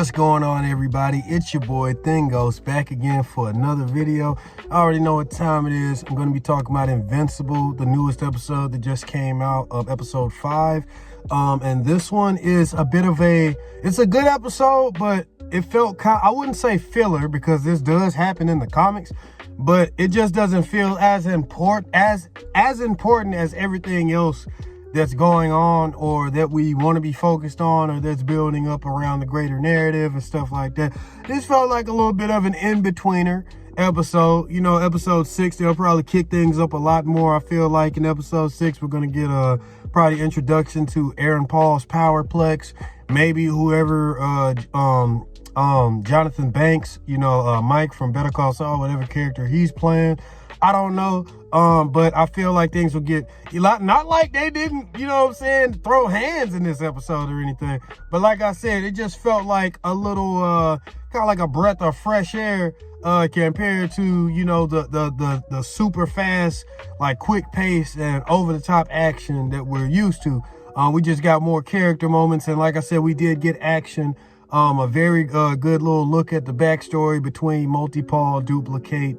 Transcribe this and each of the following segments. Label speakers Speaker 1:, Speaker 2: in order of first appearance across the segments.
Speaker 1: What's going on, everybody? It's your boy Thingos back again for another video. I already know what time it is. I'm going to be talking about Invincible, the newest episode that just came out of episode 5. And this one is a bit of it's a good episode, but it felt I wouldn't say filler because this does happen in the comics, but it just doesn't feel as important as everything else that's going on, or that we want to be focused on, or that's building up around the greater narrative and stuff like that. This felt like a little bit of an in-betweener episode. You know, episode 6, they'll probably kick things up a lot more. I feel like in episode 6, we're going to get probably introduction to Aaron Paul's Powerplex, maybe whoever, Jonathan Banks, Mike from Better Call Saul, whatever character he's playing. I don't know. But I feel like things will get not like they didn't, throw hands in this episode or anything. But like I said, it just felt like a little, kind of like a breath of fresh air, compared to, the super fast, like quick pace and over the top action that we're used to. We just got more character moments. And like I said, we did get action. A very good little look at the backstory between Multi-Paul, Duplicate.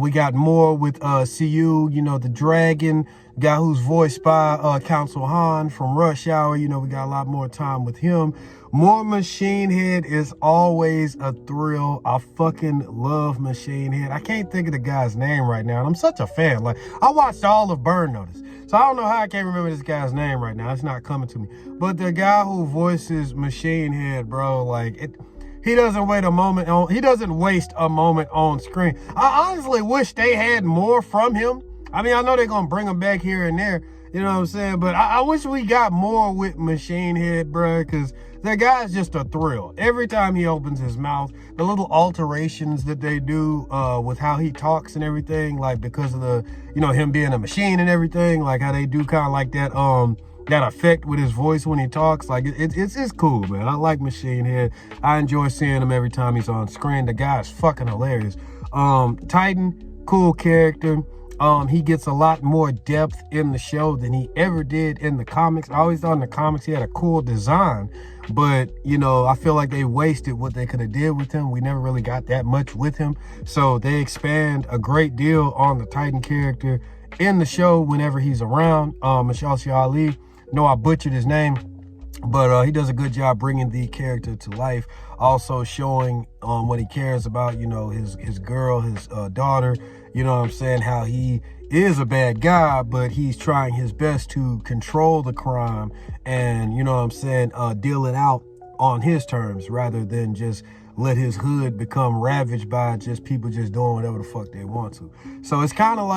Speaker 1: We got more with CU, the dragon guy who's voiced by Council Han from Rush Hour. We got a lot more time with him. More Machine Head is always a thrill. I fucking love Machine Head. I can't think of the guy's name right now, and I'm such a fan. Like, I watched all of Burn Notice, so I don't know how I can't remember this guy's name right now. It's not coming to me. But the guy who voices Machine Head, bro, he doesn't waste a moment on screen. I honestly wish they had more from him. I mean, I know they're going to bring him back here and there, you know what I'm saying? But I wish we got more with Machine Head, bro, because that guy's just a thrill. Every time he opens his mouth, the little alterations that they do with how he talks and everything, like because of the, him being a machine and everything, like how they do kind of like that, that effect with his voice when he talks. Like it's cool, man. I like Machine Head. I enjoy seeing him every time he's on screen. The guy is fucking hilarious. Titan, cool character. He gets a lot more depth in the show than he ever did in the comics. I always thought in the comics he had a cool design, but I feel like they wasted what they could have did with him. We never really got that much with him, so they expand a great deal on the Titan character in the show whenever he's around. Mahershala Ali, know I butchered his name, but he does a good job bringing the character to life, also showing what he cares about, his girl, his daughter, how he is a bad guy, but he's trying his best to control the crime and, deal it out on his terms rather than just let his hood become ravaged by just people just doing whatever the fuck they want to. So it's kind of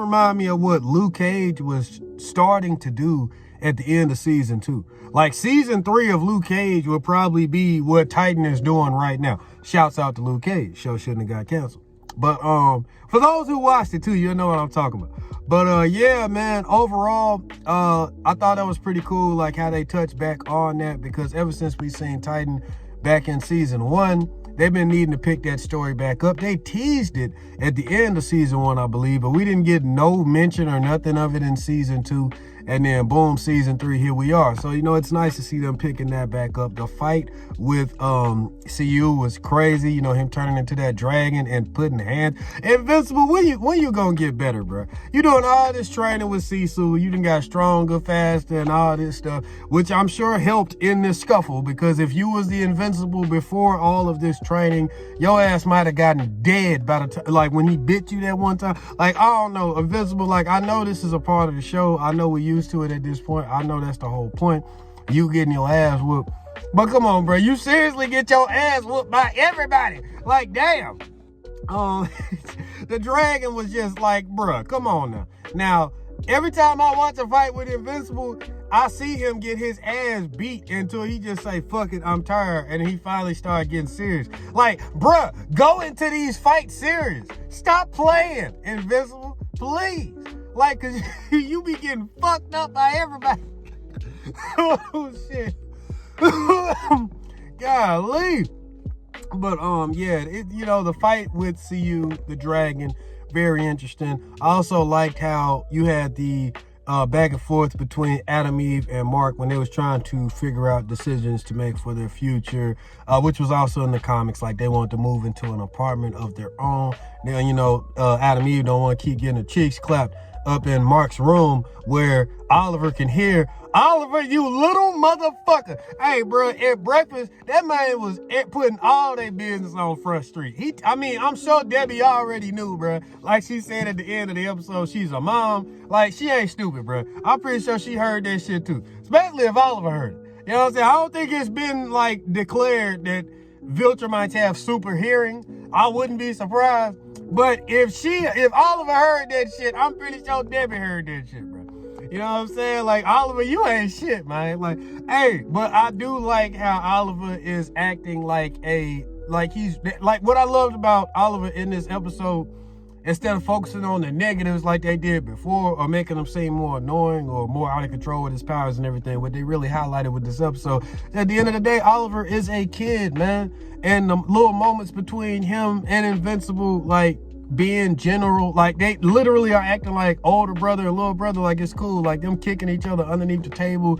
Speaker 1: remind me of what Luke Cage was starting to do at the end of season 2. Like season 3 of Luke Cage will probably be what Titan is doing right now. Shouts out to Luke Cage. Show shouldn't have got canceled. But for those who watched it too, you'll know what I'm talking about. But yeah, man, overall, I thought that was pretty cool, like how they touched back on that, because ever since we seen Titan back in season 1, they've been needing to pick that story back up. They teased it at the end of season 1, I believe, but we didn't get no mention or nothing of it in season 2. And then boom, season 3, here we are. So, it's nice to see them picking that back up. The fight with CU was crazy. Him turning into that dragon and putting hands. Invincible, when you gonna get better, bro? You doing all this training with Sisu. You done got stronger, faster, and all this stuff, which I'm sure helped in this scuffle, because if you was the Invincible before all of this training, your ass might have gotten dead by the time, like when he bit you that one time. Like, I don't know, Invincible, like, I know this is a part of the show. I know we used to it at this point. I know that's the whole point, you getting your ass whooped, but come on, bro, you seriously get your ass whooped by everybody? Like, damn. The dragon was just like, bruh, come on now, every time I watch a fight with Invincible, I see him get his ass beat until he just say, fuck it, I'm tired, and he finally started getting serious. Like, bruh, go into these fights serious. Stop playing, Invincible, please. Like, cause you be getting fucked up by everybody. Oh shit. Golly. But yeah, the fight with CU, the dragon, very interesting. I also liked how you had the back and forth between Adam, Eve, and Mark when they was trying to figure out decisions to make for their future, which was also in the comics. Like, they wanted to move into an apartment of their own. Then, Adam, Eve don't want to keep getting their cheeks clapped up in Mark's room where Oliver can hear, "Oliver, you little motherfucker." Hey, bro, at breakfast, that man was putting all their business on Front Street. I'm sure Debbie already knew, bro. Like she said at the end of the episode, she's a mom. Like, she ain't stupid, bro. I'm pretty sure she heard that shit too. Especially if Oliver heard it. You know what I'm saying? I don't think it's been, like, declared that Viltrumites have super hearing. I wouldn't be surprised. But if Oliver heard that shit, I'm pretty sure Debbie heard that shit, bro. You know what I'm saying? Like, Oliver, you ain't shit, man. Like, hey, but I do like how Oliver is acting like what I loved about Oliver in this episode, instead of focusing on the negatives like they did before, or making him seem more annoying or more out of control with his powers and everything, what they really highlighted with this episode, at the end of the day, Oliver is a kid, man. And the little moments between him and Invincible, like, being general, like, they literally are acting like older brother and little brother, like it's cool, like them kicking each other underneath the table,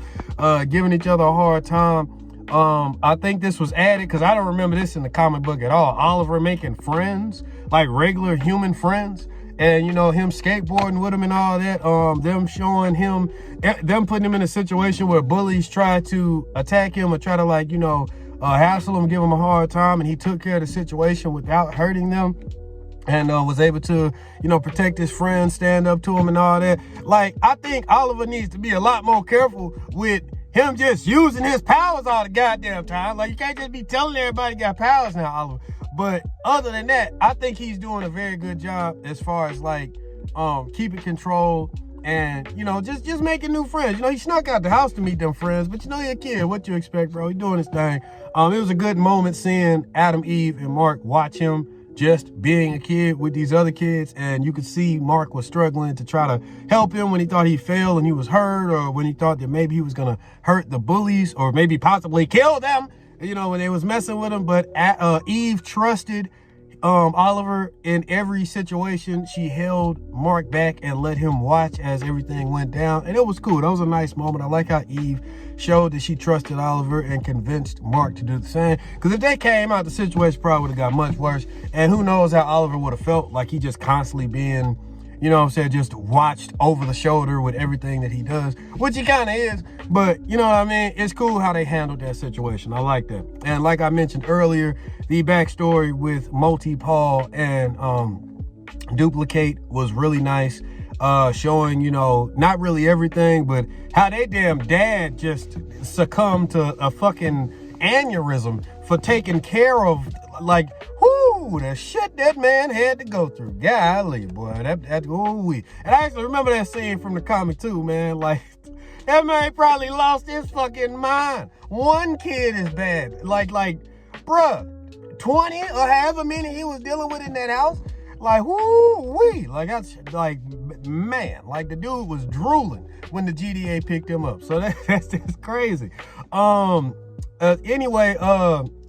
Speaker 1: giving each other a hard time. I think this was added because I don't remember this in the comic book at all. Oliver making friends, like regular human friends, and him skateboarding with him and all that. Them showing him, them putting him in a situation where bullies try to attack him or try to hassle him, give him a hard time, and he took care of the situation without hurting them. And was able to, protect his friends, stand up to him and all that. Like, I think Oliver needs to be a lot more careful with him just using his powers all the goddamn time. Like, you can't just be telling everybody got powers now, Oliver. But other than that, I think he's doing a very good job as far as, like, keeping control and, just making new friends. He snuck out the house to meet them friends, but you're a kid. What you expect, bro? He's doing his thing. It was a good moment seeing Adam, Eve, and Mark watch him just being a kid with these other kids, and you could see Mark was struggling to try to help him when he thought he failed and he was hurt, or when he thought that maybe he was gonna hurt the bullies or maybe possibly kill them, when they was messing with him. But Eve trusted Oliver in every situation. She held Mark back and let him watch as everything went down, and it was cool. That was a nice moment. I like how Eve showed that she trusted Oliver and convinced Mark to do the same, because if they came out, the situation probably would have got much worse, and who knows how Oliver would have felt, like he just constantly being, just watched over the shoulder with everything that he does, which he kind of is. But it's cool how they handled that situation. I like that. And like I mentioned earlier, the backstory with Multi-Paul and Duplicate was really nice, showing not really everything, but how they damn dad just succumbed to a fucking aneurysm for taking care of, like, the shit that man had to go through. Golly, boy, that ooh-wee. And I actually remember that scene from the comic too, man. Like, that man probably lost his fucking mind. One kid is bad. Like, bruh, 20 or however many he was dealing with in that house. Like, woo-wee. Like, that's, like, man, like, the dude was drooling when the GDA picked him up. So that's just crazy. Anyway,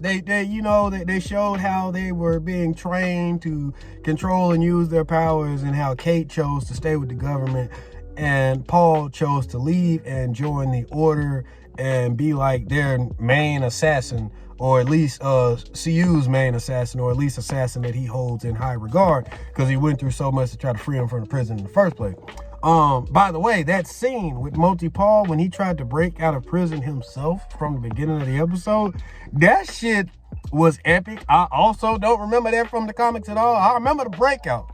Speaker 1: they showed how they were being trained to control and use their powers, and how Kate chose to stay with the government and Paul chose to leave and join the Order and be like their main assassin, or at least CU's main assassin, or at least assassin that he holds in high regard, because he went through so much to try to free him from the prison in the first place. By the way, that scene with Multi-Paul when he tried to break out of prison himself from the beginning of the episode, that shit was epic. I also don't remember that from the comics at all. I remember the breakout,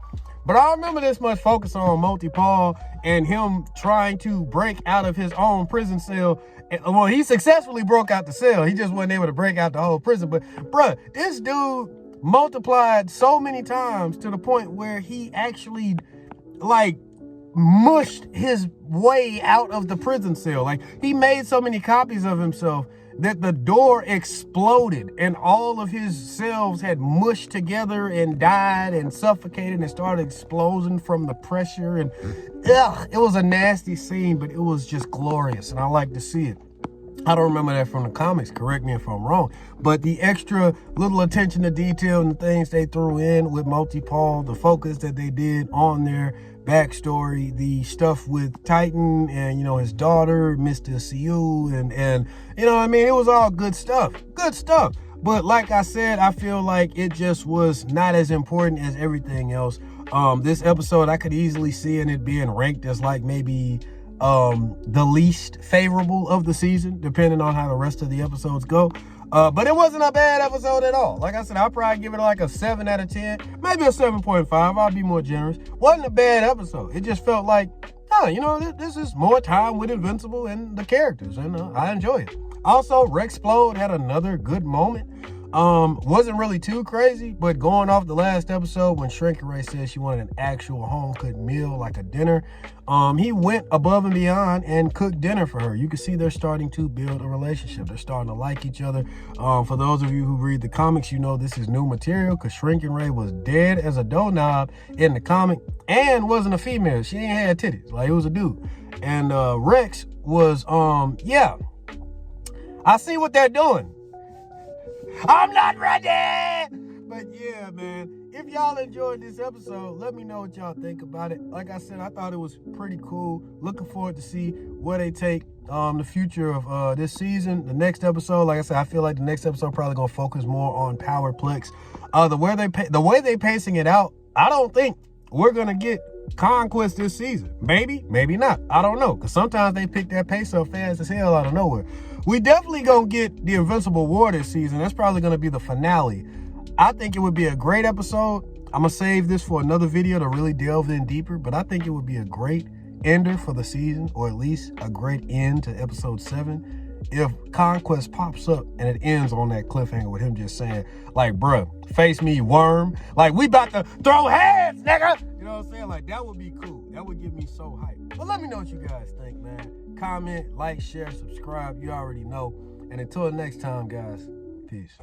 Speaker 1: but I remember this much focus on Multi-Paul and him trying to break out of his own prison cell. Well, he successfully broke out the cell. He just wasn't able to break out the whole prison. But, bruh, this dude multiplied so many times to the point where he actually, like, mushed his way out of the prison cell. Like, he made so many copies of himself that the door exploded and all of his cells had mushed together and died and suffocated and started exploding from the pressure. And it was a nasty scene, but it was just glorious, and I like to see it. I don't remember that from the comics. Correct me if I'm wrong. But the extra little attention to detail and the things they threw in with Multi-Paul, the focus that they did on their backstory, the stuff with Titan and, his daughter, Mr. Siu, and it was all good stuff. Good stuff. But like I said, I feel like it just was not as important as everything else. This episode, I could easily see it being ranked as like maybe the least favorable of the season, depending on how the rest of the episodes go. But it wasn't a bad episode at all. Like I said, I'll probably give it like a 7 out of 10, maybe a 7.5. I'll be more generous. Wasn't a bad episode. It just felt like, this is more time with Invincible and the characters, and I enjoy it. Also, Rexplode had another good moment. Wasn't really too crazy, but going off the last episode when Shrinking Ray said she wanted an actual home-cooked meal, like a dinner, he went above and beyond and cooked dinner for her. You can see they're starting to build a relationship. They're starting to like each other. For those of you who read the comics, this is new material because Shrinking Ray was dead as a doorknob in the comic and wasn't a female. She ain't had titties. Like, it was a dude. And Rex was, I see what they're doing. I'm not ready! But yeah, man, if y'all enjoyed this episode, let me know what y'all think about it. Like I said, I thought it was pretty cool. Looking forward to see where they take the future of this season. The next episode, like I said, I feel like the next episode probably going to focus more on Powerplex. The way they pacing it out, I don't think we're going to get Conquest this season. Maybe not. I don't know, because sometimes they pick that pace up fast as hell out of nowhere. We definitely gonna get the Invincible War this season. That's probably gonna be the finale. I think it would be a great episode. I'm gonna save this for another video to really delve in deeper, but I think it would be a great ender for the season, or at least a great end to episode 7, if Conquest pops up and it ends on that cliffhanger with him just saying, like, bruh, face me, worm. Like, we about to throw hands, nigga. You know what I'm saying? Like, that would be cool. That would get me so hyped. But let me know what you guys think, man. Comment, like, share, subscribe. You already know. And until next time, guys, peace.